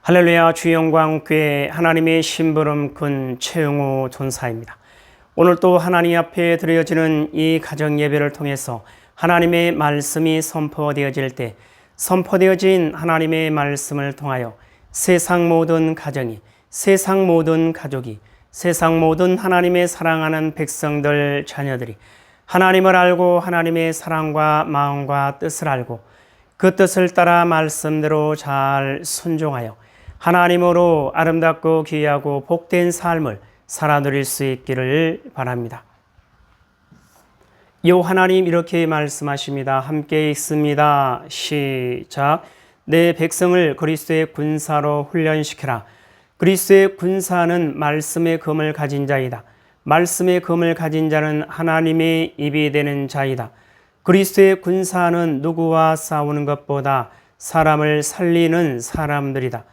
할렐루야. 주의 영광 교회 하나님의 심부름 군 최영호 전사입니다. 오늘 또 하나님 앞에 드려지는 이 가정 예배를 통해서 하나님의 말씀이 선포되어질 때 선포되어진 하나님의 말씀을 통하여 세상 모든 가정이, 세상 모든 가족이, 세상 모든 하나님의 사랑하는 백성들 자녀들이 하나님을 알고 하나님의 사랑과 마음과 뜻을 알고 그 뜻을 따라 말씀대로 잘 순종하여 하나님으로 아름답고 귀하고 복된 삶을 살아 누릴 수 있기를 바랍니다. 요 하나님 이렇게 말씀하십니다. 함께 읽습니다. 시작. 내 백성을 그리스도의 군사로 훈련시키라. 그리스도의 군사는 말씀의 검을 가진 자이다. 말씀의 검을 가진 자는 하나님의 입이 되는 자이다. 그리스도의 군사는 누구와 싸우는 것보다 사람을 살리는 사람들이다.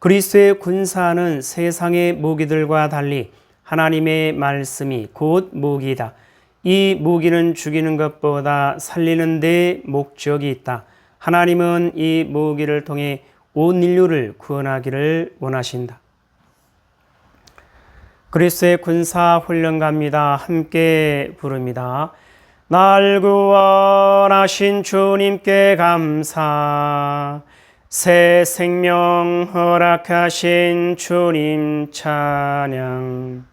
그리스도의 군사는 세상의 무기들과 달리 하나님의 말씀이 곧 무기이다. 이 무기는 죽이는 것보다 살리는 데 목적이 있다. 하나님은 이 무기를 통해 온 인류를 구원하기를 원하신다. 그리스도의 군사 훈련 갑니다. 함께 부릅니다. 날 구원하신 주님께 감사. 새 생명 허락하신 주님 찬양.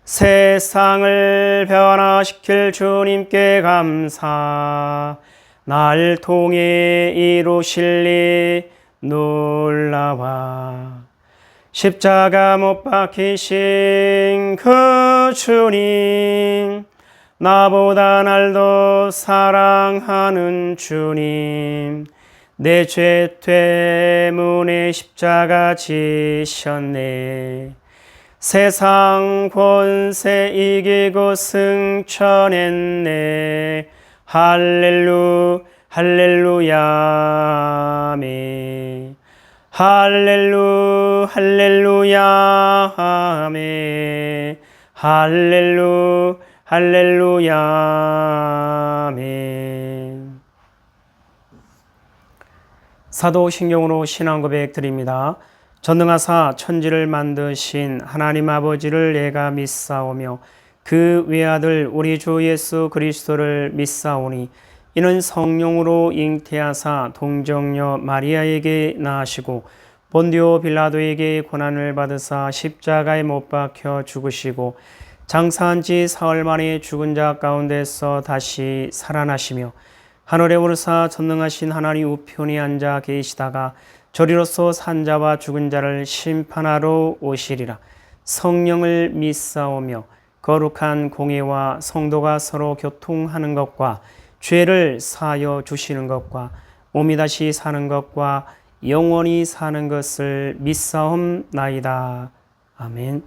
세상을 변화시킬 주님께 감사. 날 통해 이루실 일 놀라와. 십자가 못 박히신 그 주님, 나보다 날 더 사랑하는 주님, 내 죄 때문에 십자가 지셨네. 세상 권세 이기고 승천했네. 할렐루야 아멘. 할렐루야 아멘. 할렐루야 아멘. 사도신경으로 신앙 고백 드립니다. 전능하사 천지를 만드신 하나님 아버지를 내가 믿사오며 그 외아들 우리 주 예수 그리스도를 믿사오니 이는 성령으로 잉태하사 동정녀 마리아에게 낳으시고 본디오 빌라도에게 고난을 받으사 십자가에 못 박혀 죽으시고 장사한 지 사흘 만에 죽은 자 가운데서 다시 살아나시며 하늘에 오르사 전능하신 하나님 우편에 앉아 계시다가 저리로서 산자와 죽은 자를 심판하러 오시리라. 성령을 믿사오며 거룩한 공예와 성도가 서로 교통하는 것과 죄를 사하여 주시는 것과 몸이 다시 사는 것과 영원히 사는 것을 믿사옵나이다. 아멘.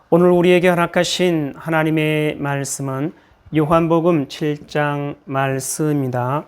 오늘 우리에게 허락하신 하나님의 말씀은 요한복음 7장 말씀입니다.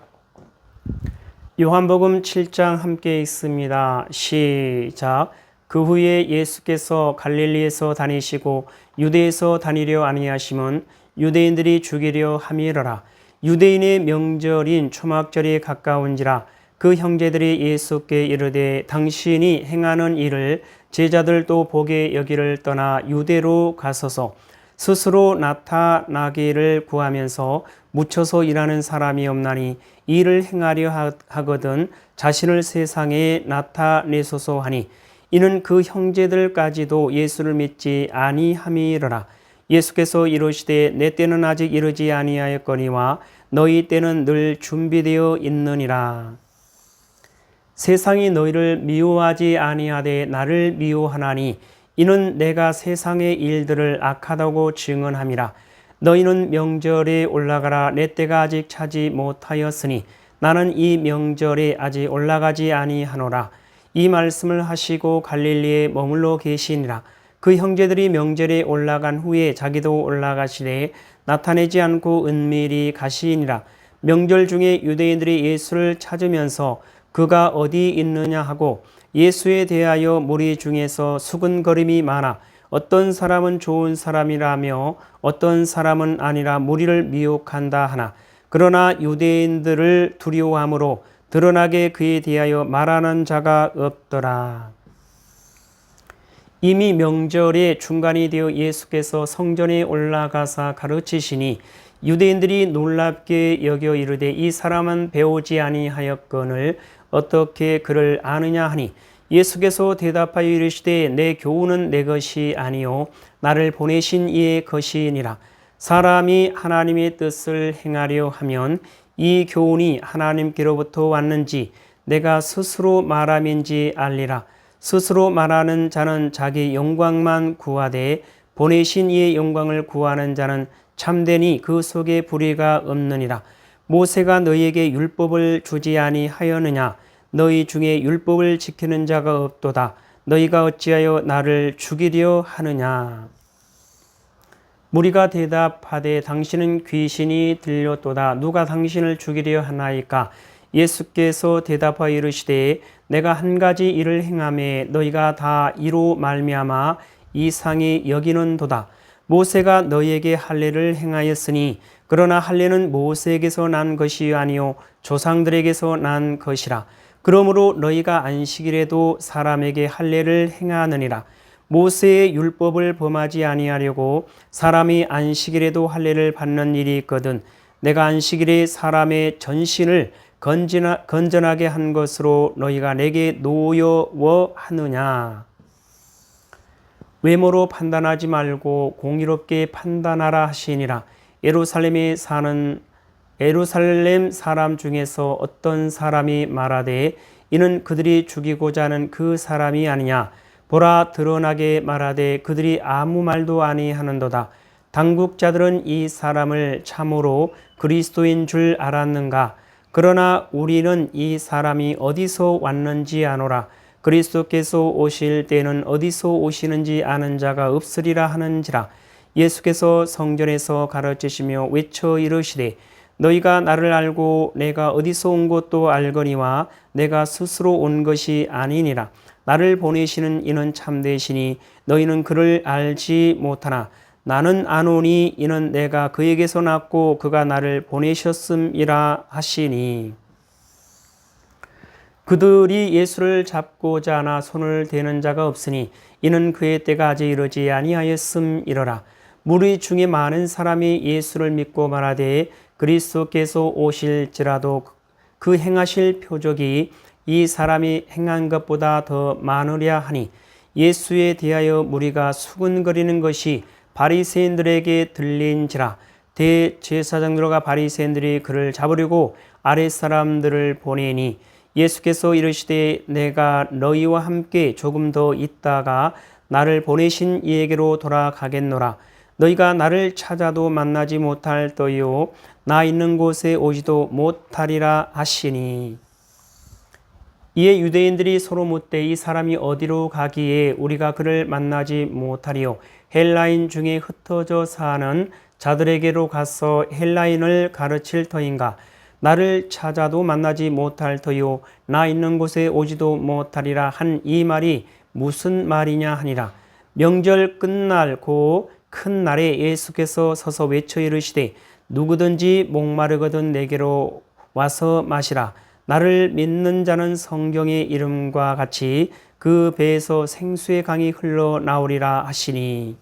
요한복음 7장 함께 읽습니다. 시작. 그 후에 예수께서 갈릴리에서 다니시고 유대에서 다니려 아니하심은 유대인들이 죽이려 함이러라. 유대인의 명절인 초막절이 가까운지라. 그 형제들이 예수께 이르되 당신이 행하는 일을 제자들도 보게 여기를 떠나 유대로 가소서. 스스로 나타나기를 구하면서 묻혀서 일하는 사람이 없나니 일을 행하려 하거든 자신을 세상에 나타내소서 하니 이는 그 형제들까지도 예수를 믿지 아니함이러라. 예수께서 이르시되 내 때는 아직 이르지 아니하였거니와 너희 때는 늘 준비되어 있느니라. 세상이 너희를 미워하지 아니하되 나를 미워하나니 이는 내가 세상의 일들을 악하다고 증언함이라. 너희는 명절에 올라가라. 내 때가 아직 차지 못하였으니 나는 이 명절에 아직 올라가지 아니하노라. 이 말씀을 하시고 갈릴리에 머물러 계시니라. 그 형제들이 명절에 올라간 후에 자기도 올라가시되 나타내지 않고 은밀히 가시니라. 명절 중에 유대인들이 예수를 찾으면서 그가 어디 있느냐 하고 예수에 대하여 무리 중에서 수근거림이 많아 어떤 사람은 좋은 사람이라며 어떤 사람은 아니라 무리를 미혹한다 하나 그러나 유대인들을 두려워함으로 드러나게 그에 대하여 말하는 자가 없더라. 이미 명절의 중간이 되어 예수께서 성전에 올라가사 가르치시니 유대인들이 놀랍게 여겨 이르되 이 사람은 배우지 아니하였거늘 어떻게 그를 아느냐 하니 예수께서 대답하여 이르시되 내 교훈은 내 것이 아니요 나를 보내신 이의 것이니라. 사람이 하나님의 뜻을 행하려 하면 이 교훈이 하나님께로부터 왔는지 내가 스스로 말함인지 알리라. 스스로 말하는 자는 자기 영광만 구하되 보내신 이의 영광을 구하는 자는 참되니 그 속에 불의가 없느니라. 모세가 너희에게 율법을 주지 아니하였느냐? 너희 중에 율법을 지키는 자가 없도다. 너희가 어찌하여 나를 죽이려 하느냐? 무리가 대답하되 당신은 귀신이 들렸도다. 누가 당신을 죽이려 하나이까? 예수께서 대답하여 이르시되 내가 한 가지 일을 행하매 너희가 다 이로 말미암아 이상히 여기는도다. 모세가 너희에게 할례를 행하였으니 그러나 할례는 모세에게서 난 것이 아니요 조상들에게서 난 것이라. 그러므로 너희가 안식일에도 사람에게 할례를 행하느니라. 모세의 율법을 범하지 아니하려고 사람이 안식일에도 할례를 받는 일이 있거든 내가 안식일에 사람의 전신을 건전하게 한 것으로 너희가 내게 노여워하느냐. 외모로 판단하지 말고 공의롭게 판단하라 하시니라. 예루살렘 사람 중에서 어떤 사람이 말하되 이는 그들이 죽이고자 하는 그 사람이 아니냐. 보라 드러나게 말하되 그들이 아무 말도 아니하는도다. 당국자들은 이 사람을 참으로 그리스도인 줄 알았는가. 그러나 우리는 이 사람이 어디서 왔는지 아노라. 그리스도께서 오실 때는 어디서 오시는지 아는 자가 없으리라 하는지라. 예수께서 성전에서 가르치시며 외쳐 이르시되 너희가 나를 알고 내가 어디서 온 것도 알거니와 내가 스스로 온 것이 아니니라. 나를 보내시는 이는 참되시니 너희는 그를 알지 못하나 나는 아노니 이는 내가 그에게서 났고 그가 나를 보내셨음이라 하시니. 그들이 예수를 잡고자 하나 손을 대는 자가 없으니 이는 그의 때가 아직 이르지 아니하였음이러라. 무리 중에 많은 사람이 예수를 믿고 말하되 그리스도께서 오실지라도 그 행하실 표적이 이 사람이 행한 것보다 더 많으랴 하니 예수에 대하여 무리가 수군거리는 것이 바리새인들에게 들린지라. 대제사장들과 바리새인들이 그를 잡으려고 아랫사람들을 보내니 예수께서 이르시되 내가 너희와 함께 조금 더 있다가 나를 보내신 이에게로 돌아가겠노라. 너희가 나를 찾아도 만나지 못할 터이요 나 있는 곳에 오지도 못하리라 하시니. 이에 유대인들이 서로 묻되 이 사람이 어디로 가기에 우리가 그를 만나지 못하리요. 헬라인 중에 흩어져 사는 자들에게로 가서 헬라인을 가르칠 터인가. 나를 찾아도 만나지 못할 터요 나 있는 곳에 오지도 못하리라 한 이 말이 무슨 말이냐 하니라. 명절 끝날 고 큰 날에 예수께서 서서 외쳐 이르시되 누구든지 목마르거든 내게로 와서 마시라. 나를 믿는 자는 성경의 이름과 같이 그 배에서 생수의 강이 흘러나오리라 하시니.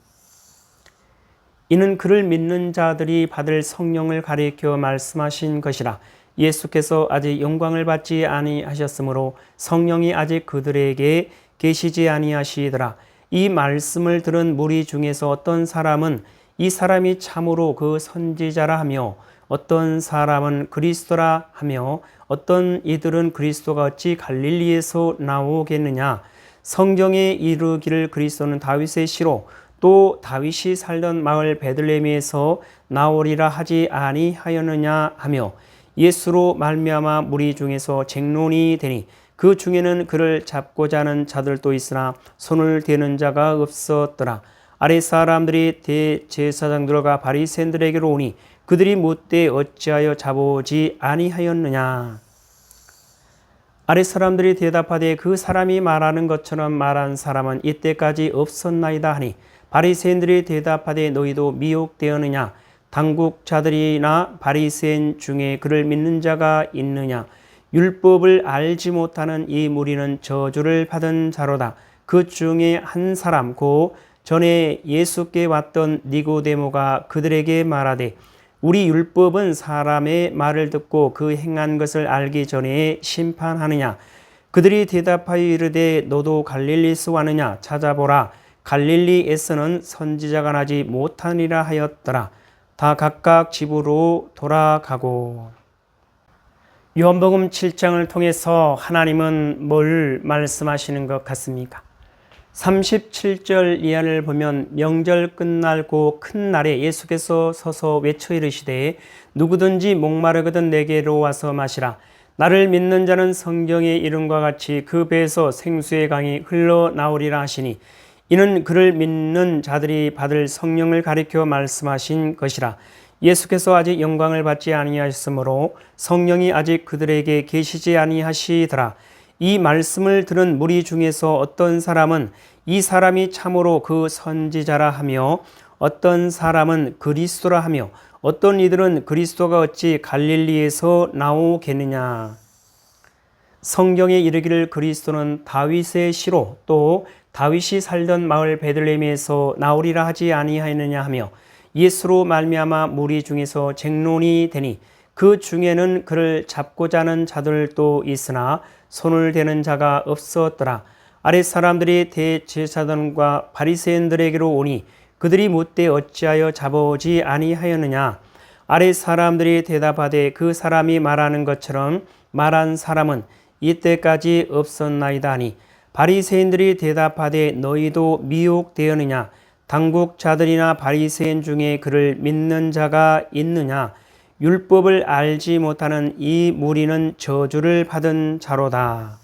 이는 그를 믿는 자들이 받을 성령을 가리켜 말씀하신 것이라. 예수께서 아직 영광을 받지 아니하셨으므로 성령이 아직 그들에게 계시지 아니하시더라. 이 말씀을 들은 무리 중에서 어떤 사람은 이 사람이 참으로 그 선지자라 하며 어떤 사람은 그리스도라 하며 어떤 이들은 그리스도가 어찌 갈릴리에서 나오겠느냐. 성경에 이르기를 그리스도는 다윗의 씨로 또 다윗이 살던 마을 베들레헴에서 나오리라 하지 아니하였느냐 하며 예수로 말미암아 무리 중에서 쟁론이 되니 그 중에는 그를 잡고자 하는 자들도 있으나 손을 대는 자가 없었더라. 아랫사람들이 대제사장들과 바리새인들에게로 오니 그들이 묻되 어찌하여 잡아오지 아니하였느냐. 아랫사람들이 대답하되 그 사람이 말하는 것처럼 말한 사람은 이때까지 없었나이다 하니 바리새인들이 대답하되 너희도 미혹되었느냐. 당국자들이나 바리새인 중에 그를 믿는 자가 있느냐. 율법을 알지 못하는 이 무리는 저주를 받은 자로다. 그 중에 한 사람 곧 전에 예수께 왔던 니고데모가 그들에게 말하되 우리 율법은 사람의 말을 듣고 그 행한 것을 알기 전에 심판하느냐. 그들이 대답하여 이르되 너도 갈릴리에서 왔느냐. 찾아보라. 갈릴리에서는 선지자가 나지 못하니라 하였더라. 다 각각 집으로 돌아가고. 요한복음 7장을 통해서 하나님은 뭘 말씀하시는 것 같습니까? 37절 이하를 보면 명절 끝날고 큰 날에 예수께서 서서 외쳐 이르시되 누구든지 목마르거든 내게로 와서 마시라. 나를 믿는 자는 성경의 이름과 같이 그 배에서 생수의 강이 흘러나오리라 하시니 이는 그를 믿는 자들이 받을 성령을 가리켜 말씀하신 것이라. 예수께서 아직 영광을 받지 아니하셨으므로 성령이 아직 그들에게 계시지 아니하시더라. 이 말씀을 들은 무리 중에서 어떤 사람은 이 사람이 참으로 그 선지자라 하며 어떤 사람은 그리스도라 하며 어떤 이들은 그리스도가 어찌 갈릴리에서 나오겠느냐. 성경에 이르기를 그리스도는 다윗의 씨로 또 다윗이 살던 마을 베들레헴에서 나오리라 하지 아니하였느냐 하며 예수로 말미암아 무리 중에서 쟁론이 되니 그 중에는 그를 잡고자 하는 자들도 있으나 손을 대는 자가 없었더라. 아랫 사람들이 대제사장과 바리새인들에게로 오니 그들이 묻되 어찌하여 잡아오지 아니하였느냐. 아랫 사람들이 대답하되 그 사람이 말하는 것처럼 말한 사람은 이때까지 없었나이다 하니 바리새인들이 대답하되 너희도 미혹되었느냐. 당국자들이나 바리새인 중에 그를 믿는 자가 있느냐. 율법을 알지 못하는 이 무리는 저주를 받은 자로다.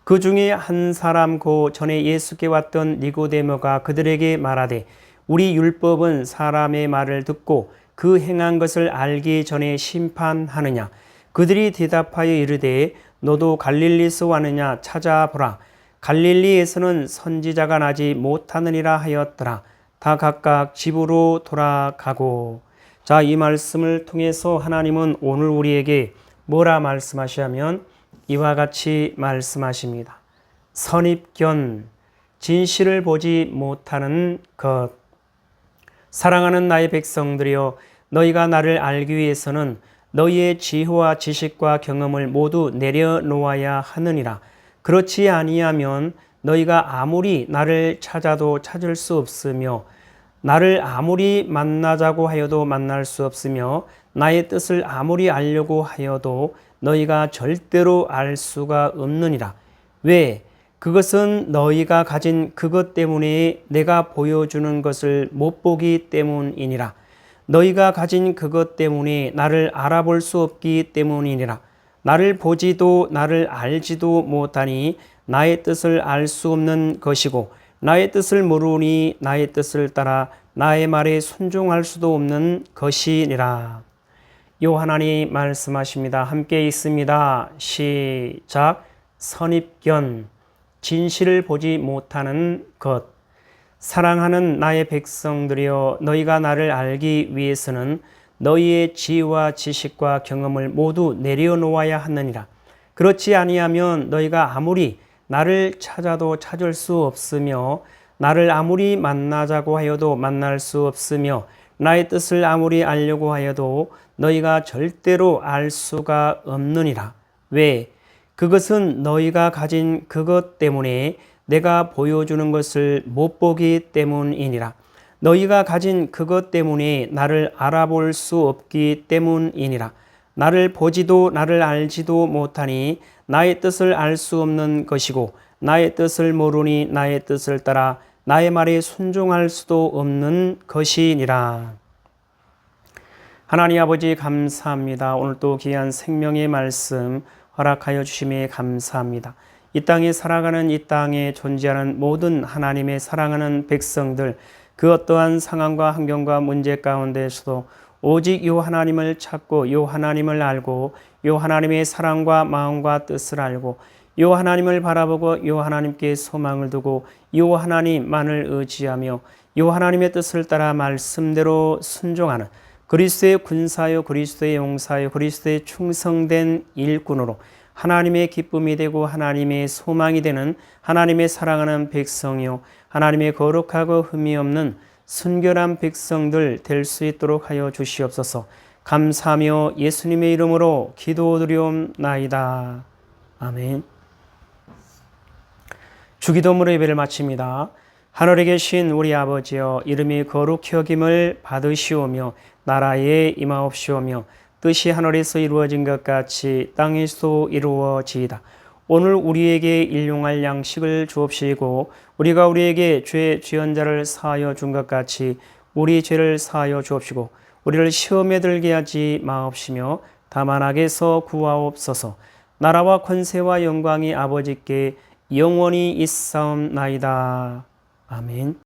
그 중에 한 사람 고 전에 예수께 왔던 니고데모가 그들에게 말하되 우리 율법은 사람의 말을 듣고 그 행한 것을 알기 전에 심판하느냐. 그들이 대답하여 이르되 너도 갈릴리에서 왔느냐. 찾아보라. 갈릴리에서는 선지자가 나지 못하느니라 하였더라. 다 각각 집으로 돌아가고. 자, 이 말씀을 통해서 하나님은 오늘 우리에게 뭐라 말씀하시냐면 이와 같이 말씀하십니다. 선입견, 진실을 보지 못하는 것. 사랑하는 나의 백성들이여, 너희가 나를 알기 위해서는 너희의 지혜와 지식과 경험을 모두 내려놓아야 하느니라. 그렇지 아니하면 너희가 아무리 나를 찾아도 찾을 수 없으며 나를 아무리 만나자고 하여도 만날 수 없으며 나의 뜻을 아무리 알려고 하여도 너희가 절대로 알 수가 없느니라. 왜? 그것은 너희가 가진 그것 때문에 내가 보여주는 것을 못 보기 때문이니라. 너희가 가진 그것 때문에 나를 알아볼 수 없기 때문이니라. 나를 보지도 나를 알지도 못하니 나의 뜻을 알 수 없는 것이고 나의 뜻을 모르니 나의 뜻을 따라 나의 말에 순종할 수도 없는 것이니라. 요한하니 말씀하십니다. 함께 있습니다. 시작. 선입견, 진실을 보지 못하는 것. 사랑하는 나의 백성들이여, 너희가 나를 알기 위해서는 너희의 지혜와 지식과 경험을 모두 내려놓아야 하느니라. 그렇지 아니하면 너희가 아무리 나를 찾아도 찾을 수 없으며 나를 아무리 만나자고 하여도 만날 수 없으며 나의 뜻을 아무리 알려고 하여도 너희가 절대로 알 수가 없느니라. 왜? 그것은 너희가 가진 그것 때문에 내가 보여주는 것을 못 보기 때문이니라. 너희가 가진 그것 때문에 나를 알아볼 수 없기 때문이니라. 나를 보지도 나를 알지도 못하니 나의 뜻을 알 수 없는 것이고 나의 뜻을 모르니 나의 뜻을 따라 나의 말에 순종할 수도 없는 것이니라. 하나님 아버지 감사합니다. 오늘 또 귀한 생명의 말씀 허락하여 주심에 감사합니다. 이 땅에 살아가는 이 땅에 존재하는 모든 하나님의 사랑하는 백성들, 그 어떠한 상황과 환경과 문제 가운데서도 오직 요 하나님을 찾고 요 하나님을 알고 요 하나님의 사랑과 마음과 뜻을 알고 요 하나님을 바라보고 요 하나님께 소망을 두고 요 하나님만을 의지하며 요 하나님의 뜻을 따라 말씀대로 순종하는 그리스도의 군사요 그리스도의 용사요 그리스도의 충성된 일꾼으로 하나님의 기쁨이 되고 하나님의 소망이 되는 하나님의 사랑하는 백성이요 하나님의 거룩하고 흠이 없는 순결한 백성들 될 수 있도록 하여 주시옵소서. 감사하며 예수님의 이름으로 기도드리옵나이다. 아멘. 주기도문으로 예배를 마칩니다. 하늘에 계신 우리 아버지여, 이름이 거룩히 여김을 받으시오며 나라에 임하옵시오며 뜻이 하늘에서 이루어진 것 같이 땅에서도 이루어지이다. 오늘 우리에게 일용할 양식을 주옵시고 우리가 우리에게 죄 지은 자를 사하여 준 것 같이 우리 죄를 사하여 주옵시고 우리를 시험에 들게 하지 마옵시며 다만 악에서 구하옵소서. 나라와 권세와 영광이 아버지께 영원히 있사옵나이다. 아멘.